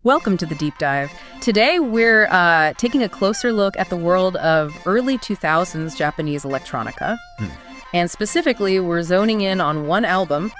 Welcome to the Deep Dive. Today we're taking a closer look at the world of early 2000s Japanese electronica. And specifically, we're zoning in on one album,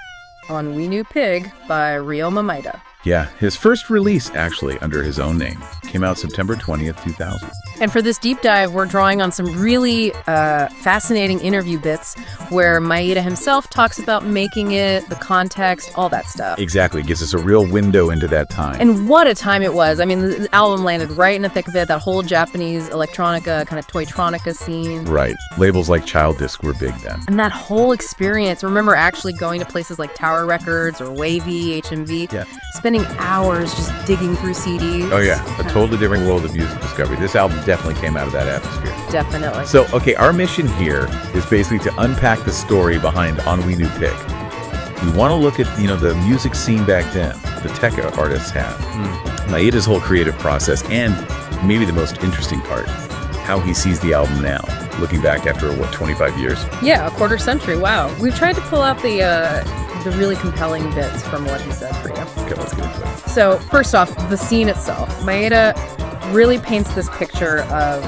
Ennui New Pig by Ryoma Maeda. Yeah, his first release, actually, under his own name, came out September 20th, 2000. And for this deep dive, we're drawing on some really fascinating interview bits where Maeda himself talks about making it, the context, all that stuff. Exactly. It gives us a real window into that time. And what a time it was. I mean, the album landed right in the thick of it, that whole Japanese electronica, kind of toytronica scene. Right. Labels like Child Disc were big then. And that whole experience, remember actually going to places like Tower Records or Wavy, HMV, spending hours just digging through CDs. Oh, yeah. A totally different world of music discovery. This album definitely came out of that atmosphere. Definitely. So, okay, our mission here is basically to unpack the story behind Ennui New Pig. We want to look at, the music scene back then, the tech artists had, Maeda's whole creative process, and maybe the most interesting part, how he sees the album now, looking back after, 25 years? Yeah, a quarter century. Wow. We've tried to pull out the really compelling bits from what he said for you. Okay, let's get into it. So, first off, the scene itself. Maeda really paints this picture of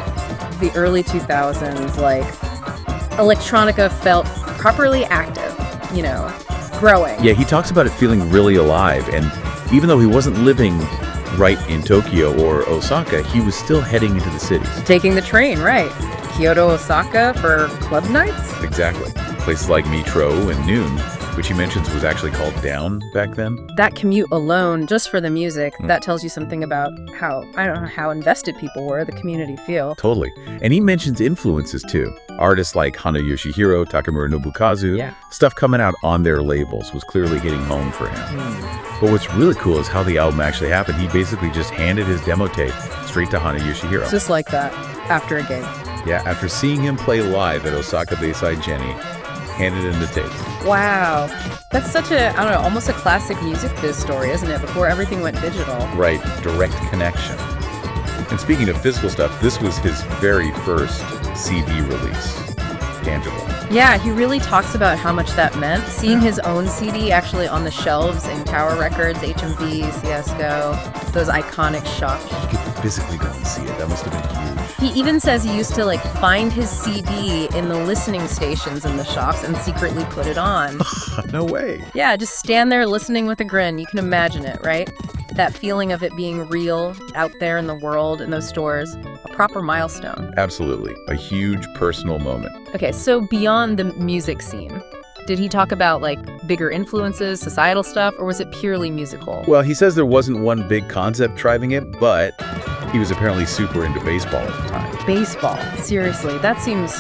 the early 2000s, like, electronica felt properly active, growing. Yeah, he talks about it feeling really alive, and even though he wasn't living right in Tokyo or Osaka, he was still heading into the cities. Taking the train, right. Kyoto, Osaka for club nights? Exactly. Places like Metro and Noon, which he mentions was actually called Down back then. That commute alone, just for the music, that tells you something about how invested people were, the community feel. Totally. And he mentions influences too. Artists like Hana Yoshihiro, Takamura Nobukazu, stuff coming out on their labels was clearly hitting home for him. But what's really cool is how the album actually happened. He basically just handed his demo tape straight to Hana Yoshihiro. Just like that, after a gig. Yeah, after seeing him play live at Osaka Bayside Jenny, handed him the tape. Wow. That's such almost a classic music biz story, isn't it? Before everything went digital. Right. Direct connection. And speaking of physical stuff, this was his very first CD release. Tangible. Yeah, he really talks about how much that meant. Seeing his own CD actually on the shelves in Tower Records, HMV, CSGO, those iconic shops. He could physically go and see it. That must have been huge. He even says he used to find his CD in the listening stations in the shops and secretly put it on. No way. Yeah, just stand there listening with a grin. You can imagine it, right? That feeling of it being real out there in the world, in those stores, a proper milestone. Absolutely. A huge personal moment. Okay, so beyond the music scene, did he talk about bigger influences, societal stuff, or was it purely musical? Well, he says there wasn't one big concept driving it, but he was apparently super into baseball at the time. Baseball? Seriously, that seems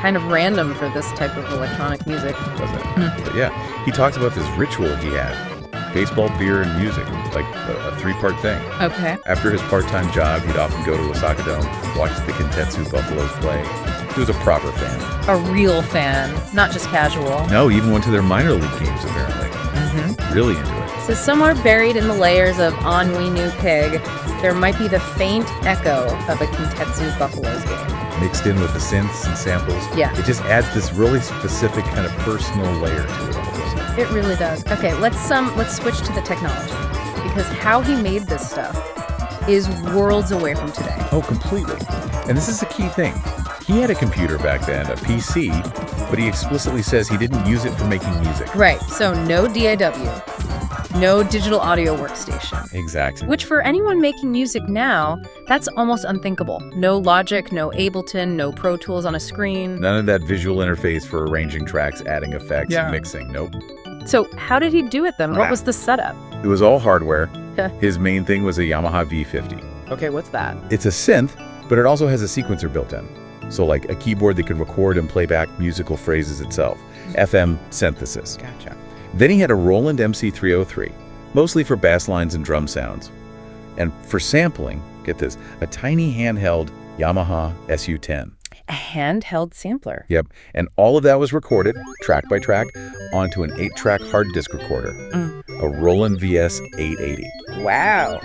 kind of random for this type of electronic music. Doesn't it? But yeah, he talks about this ritual he had. Baseball, beer, and music, like a three-part thing. Okay. After his part-time job, he'd often go to Osaka Dome, watch the Kintetsu Buffaloes play. He was a proper fan. A real fan, not just casual. No, he even went to their minor league games, apparently. Really into it. So somewhere buried in the layers of Ennui New Pig, there might be the faint echo of a Kintetsu Buffaloes game. Mixed in with the synths and samples. Yeah. It just adds this really specific kind of personal layer to it all, doesn't it? It really does. Okay, let's switch to the technology, because how he made this stuff is worlds away from today. Oh, completely. And this is the key thing. He had a computer back then, a PC, but he explicitly says he didn't use it for making music. Right, so no DAW, no digital audio workstation. Exactly. Which for anyone making music now, that's almost unthinkable. No Logic, no Ableton, no Pro Tools on a screen. None of that visual interface for arranging tracks, adding effects, mixing. Nope. So how did he do it then? What was the setup? It was all hardware. His main thing was a Yamaha V50. Okay, what's that? It's a synth, but it also has a sequencer built in. So like a keyboard that can record and play back musical phrases itself. FM synthesis. Gotcha. Then he had a Roland MC303, mostly for bass lines and drum sounds. And for sampling, get this, a tiny handheld Yamaha SU-10. A handheld sampler. Yep. And all of that was recorded, track by track, onto an 8-track hard disk recorder. A Roland VS 880. Wow.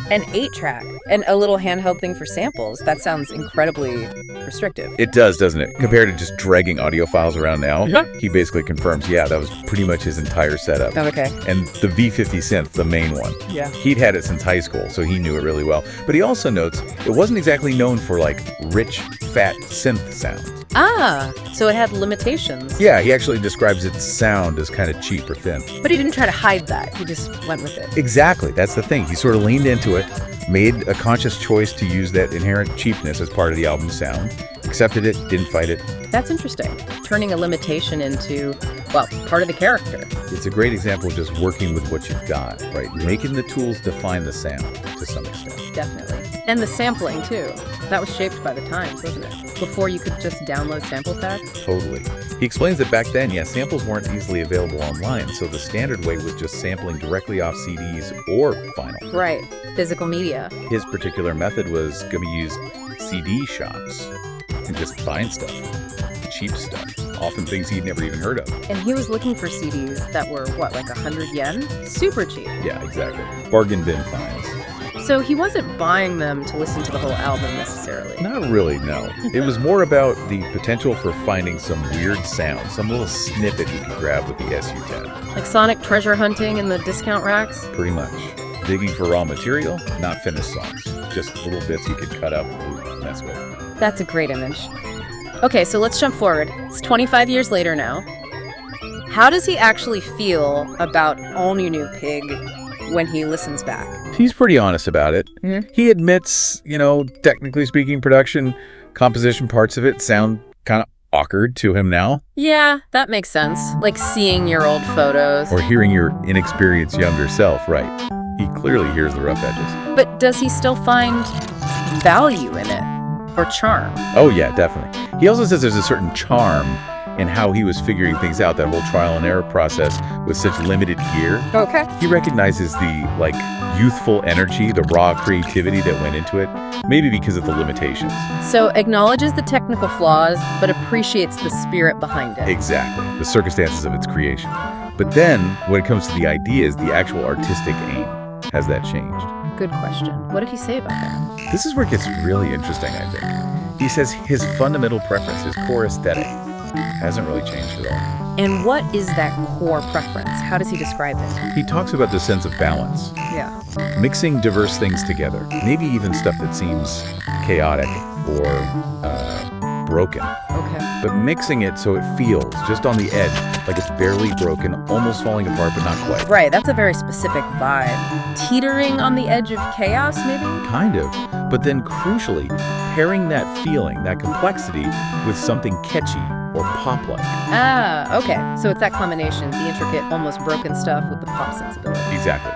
An 8-track and a little handheld thing for samples. That sounds incredibly restrictive. It does, doesn't it? Compared to just dragging audio files around now, he basically confirms, that was pretty much his entire setup. Oh, okay. And the V50 synth, the main one. Yeah. He'd had it since high school, so he knew it really well. But he also notes it wasn't exactly known for, like, rich, fat synth sounds. Ah, so it had limitations. Yeah, he actually describes its sound as kind of cheap or thin. But he didn't try to hide that. He just went with it. Exactly. That's the thing. He sort of leaned into it, made a conscious choice to use that inherent cheapness as part of the album's sound, accepted it, didn't fight it. That's interesting. Turning a limitation into, well, part of the character. It's a great example of just working with what you've got, right? Making the tools define the sound to some extent. Definitely. And the sampling, too. That was shaped by the times, wasn't it? Before you could just download sample packs? Totally. He explains that back then, samples weren't easily available online, so the standard way was just sampling directly off CDs or vinyl. Right. Physical media. His particular method was going to use CD shops and just find stuff. Cheap stuff. Often things he'd never even heard of. And he was looking for CDs that were, what, like 100 yen? Super cheap. Yeah, exactly. Bargain bin finds. So he wasn't buying them to listen to the whole album necessarily. Not really, no. It was more about the potential for finding some weird sound, some little snippet he could grab with the SU-10. Like sonic treasure hunting in the discount racks? Pretty much. Digging for raw material, not finished songs. Just little bits you could cut up and mess with. That's a great image. Okay, so let's jump forward. It's 25 years later now. How does he actually feel about Ennui Pig when he listens back? He's pretty honest about it. Mm-hmm. He admits, technically speaking, production, composition parts of it sound kind of awkward to him now. Yeah, that makes sense. Like seeing your old photos. Or hearing your inexperienced younger self, right. He clearly hears the rough edges. But does he still find value in it? Or charm? Oh, yeah, definitely. He also says there's a certain charm in how he was figuring things out, that whole trial and error process with such limited gear. Okay. He recognizes the, youthful energy, the raw creativity that went into it, maybe because of the limitations. So acknowledges the technical flaws, but appreciates the spirit behind it. Exactly. The circumstances of its creation. But then, when it comes to the ideas, the actual artistic aim, has that changed? Good question. What did he say about that? This is where it gets really interesting, I think. He says his fundamental preference, his core aesthetic, hasn't really changed at all. And what is that core preference? How does he describe it? He talks about the sense of balance. Yeah. Mixing diverse things together. Maybe even stuff that seems chaotic or broken. Okay. But mixing it so it feels just on the edge, like it's barely broken, almost falling apart, but not quite. Right, that's a very specific vibe. Teetering on the edge of chaos, maybe? Kind of. But then crucially, pairing that feeling, that complexity, with something catchy or pop-like. Ah, okay. So it's that combination, the intricate, almost broken stuff with the pop sensibility. Exactly.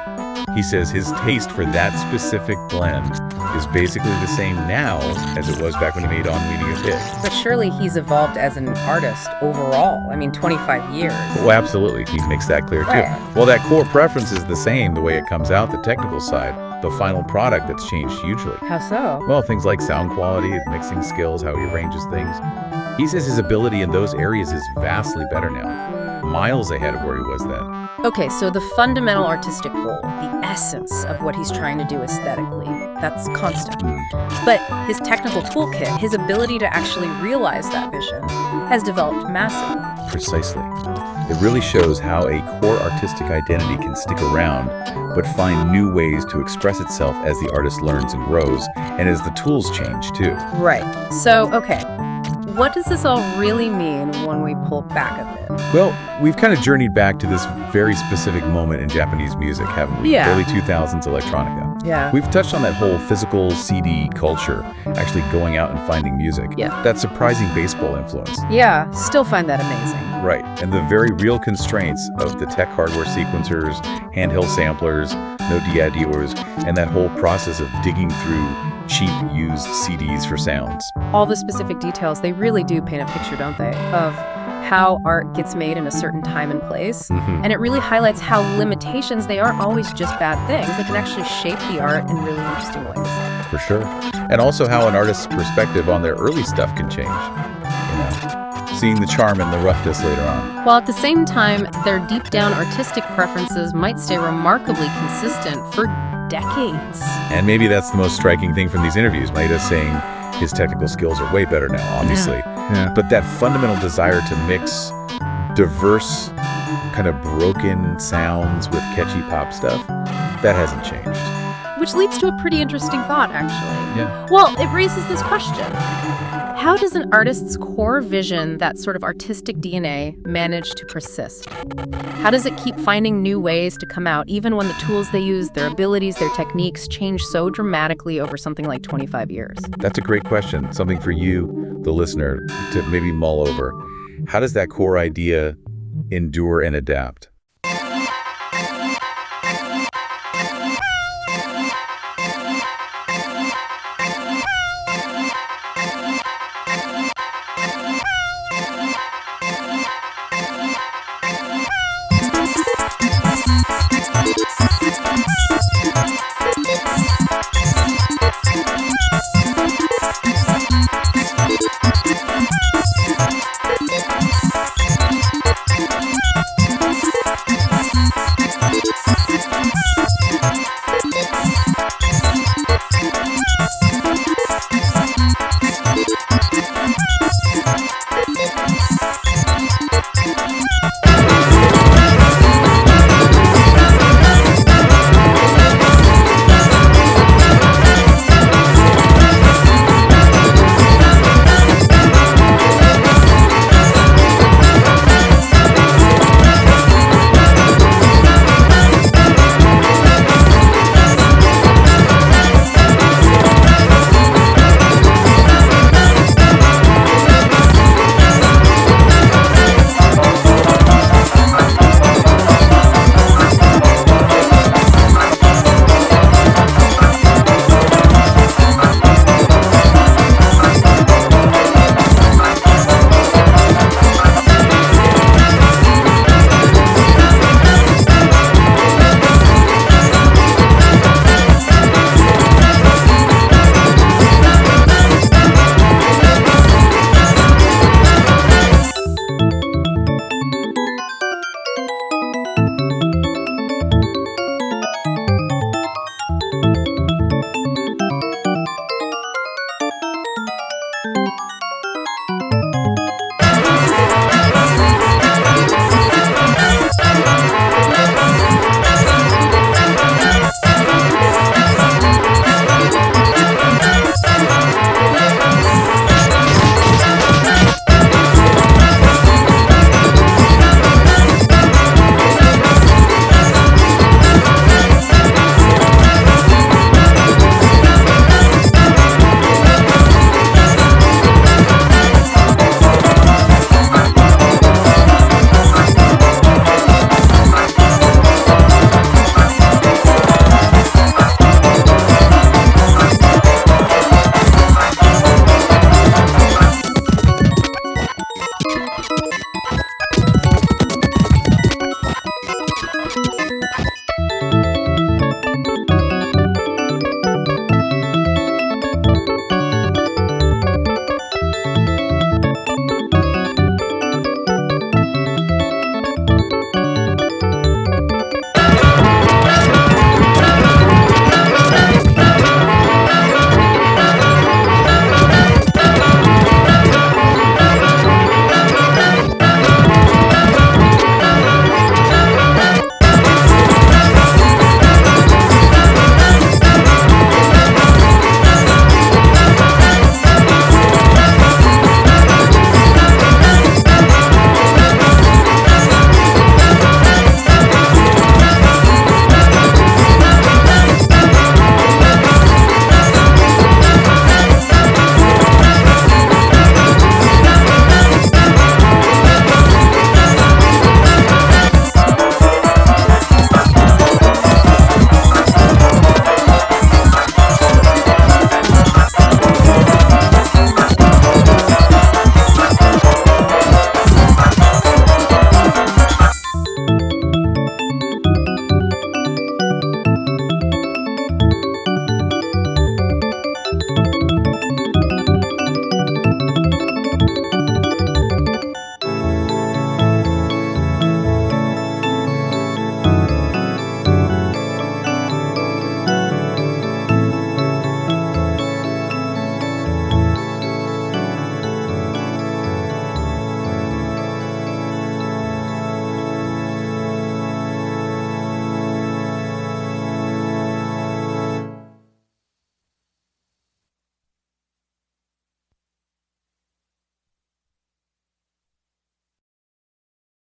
He says his taste for that specific blend is basically the same now as it was back when he made Ennui Pig. But surely he's evolved as an artist overall. 25 years. Oh, absolutely. He makes that clear, too. Right. Well, that core preference is the same, the way it comes out, the technical side. The final product that's changed hugely. How so? Well, things like sound quality, mixing skills, how he arranges things. He says his ability in those areas is vastly better now, miles ahead of where he was then. Okay, so the fundamental artistic goal, the essence of what he's trying to do aesthetically, that's constant. But his technical toolkit, his ability to actually realize that vision, has developed massively. Precisely. It really shows how a core artistic identity can stick around, but find new ways to express itself as the artist learns and grows, and as the tools change, too. Right. So, okay, what does this all really mean when we pull back a bit? Well, we've kind of journeyed back to this very specific moment in Japanese music, haven't we? Yeah. Early 2000s electronica. Yeah. We've touched on that whole physical CD culture, actually going out and finding music. Yeah. That surprising baseball influence. Yeah, still find that amazing. Right, and the very real constraints of the tech hardware sequencers, handheld samplers, no DIDers, and that whole process of digging through cheap used CDs for sounds. All the specific details, they really do paint a picture, don't they, of how art gets made in a certain time and place. Mm-hmm. And it really highlights how limitations, they aren't always just bad things. They can actually shape the art in really interesting ways. For sure. And also how an artist's perspective on their early stuff can change. Seeing the charm in the roughness later on. While at the same time, their deep down artistic preferences might stay remarkably consistent for decades. And maybe that's the most striking thing from these interviews. Maeda's saying his technical skills are way better now, obviously. Yeah. But that fundamental desire to mix diverse, kind of broken sounds with catchy pop stuff, that hasn't changed. Which leads to a pretty interesting thought, actually. Yeah. Well, it raises this question. How does an artist's core vision, that sort of artistic DNA, manage to persist? How does it keep finding new ways to come out, even when the tools they use, their abilities, their techniques change so dramatically over something like 25 years? That's a great question. Something for you, the listener, to maybe mull over. How does that core idea endure and adapt?